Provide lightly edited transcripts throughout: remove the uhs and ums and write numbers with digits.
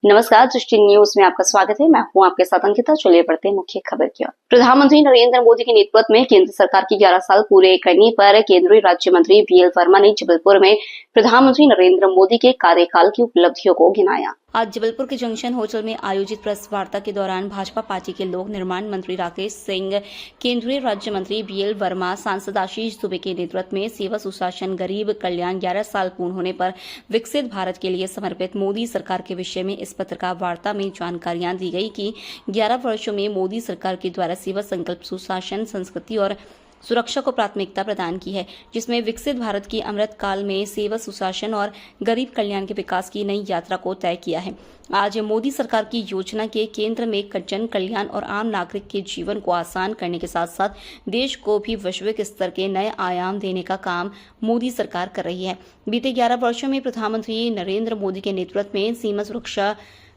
नमस्कार, दृष्टि न्यूज में आपका स्वागत है। मैं हूं आपके साथ अंकिता। चलिए बढ़ते हैं मुख्य खबर की ओर। प्रधानमंत्री नरेंद्र मोदी के नेतृत्व में केंद्र सरकार की 11 साल पूरे करने पर केंद्रीय राज्य मंत्री बीएल वर्मा ने जबलपुर में प्रधानमंत्री नरेंद्र मोदी के कार्यकाल की उपलब्धियों को गिनाया। आज जबलपुर के जंक्शन होटल में आयोजित प्रेस वार्ता के दौरान भाजपा पार्टी के लोक निर्माण मंत्री राकेश सिंह, केंद्रीय राज्य मंत्री बीएल वर्मा, सांसद आशीष दुबे के नेतृत्व में सेवा सुशासन गरीब कल्याण 11 साल पूर्ण होने पर विकसित भारत के लिए समर्पित मोदी सरकार के विषय में इस पत्रकार वार्ता में जानकारियां दी गई कि 11 वर्षों में मोदी सरकार के द्वारा सेवा संकल्प, सुशासन, संस्कृति और सुरक्षा को प्राथमिकता प्रदान की है, जिसमें विकसित भारत की अमृत काल में सेवा, सुशासन और गरीब कल्याण के विकास की नई यात्रा को तय किया है। आज मोदी सरकार की योजना के केंद्र में जन कल्याण और आम नागरिक के जीवन को आसान करने के साथ साथ देश को भी वैश्विक स्तर के नए आयाम देने का काम मोदी सरकार कर रही है। बीते 11 वर्षों में प्रधानमंत्री नरेंद्र मोदी के नेतृत्व में सीमा सुरक्षा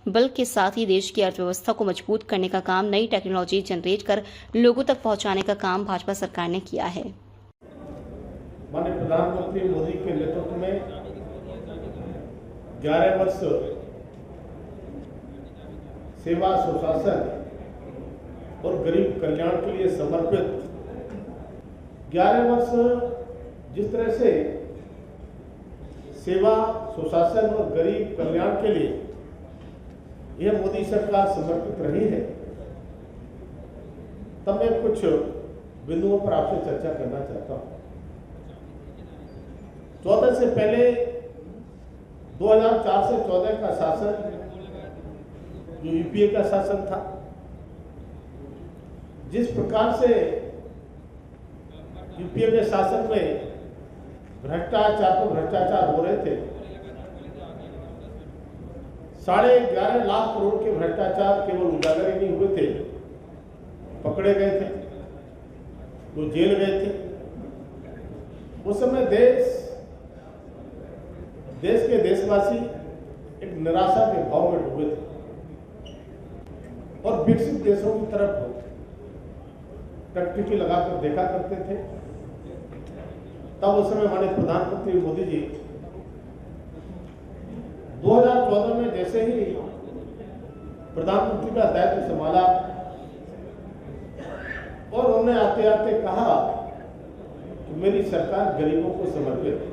बल के साथ ही देश की अर्थव्यवस्था को मजबूत करने का काम, नई टेक्नोलॉजी जनरेट कर लोगों तक पहुंचाने का काम भाजपा सरकार ने किया है। माननीय प्रधानमंत्री मोदी के नेतृत्व में 11 वर्ष सेवा, सुशासन और गरीब कल्याण के लिए समर्पित 11 वर्ष जिस तरह से सेवा, सुशासन और गरीब कल्याण के लिए यह मोदी सरकार समर्पित रही है, तब मैं कुछ बिंदुओं पर आपसे चर्चा करना चाहता हूं। 14 से पहले 2004 से 14 का शासन जो यूपीए का शासन था, जिस प्रकार से यूपीए के शासन में भ्रष्टाचार पर भ्रष्टाचार हो रहे थे, 11.5 लाख करोड़ के भ्रष्टाचार केवल उजागर ही नहीं हुए थे, पकड़े गए थे, वो जेल गए थे। उस समय देश के देशवासी एक निराशा के भाव में डूबे थे और विकसित देशों की तरफ टकटकी लगाकर देखा करते थे। तब उस समय हमारे प्रधानमंत्री मोदी जी 2014 में जैसे ही प्रधानमंत्री का दायित्व संभाला और उन्होंने आते आते कहा कि मेरी सरकार गरीबों को समर्पित है।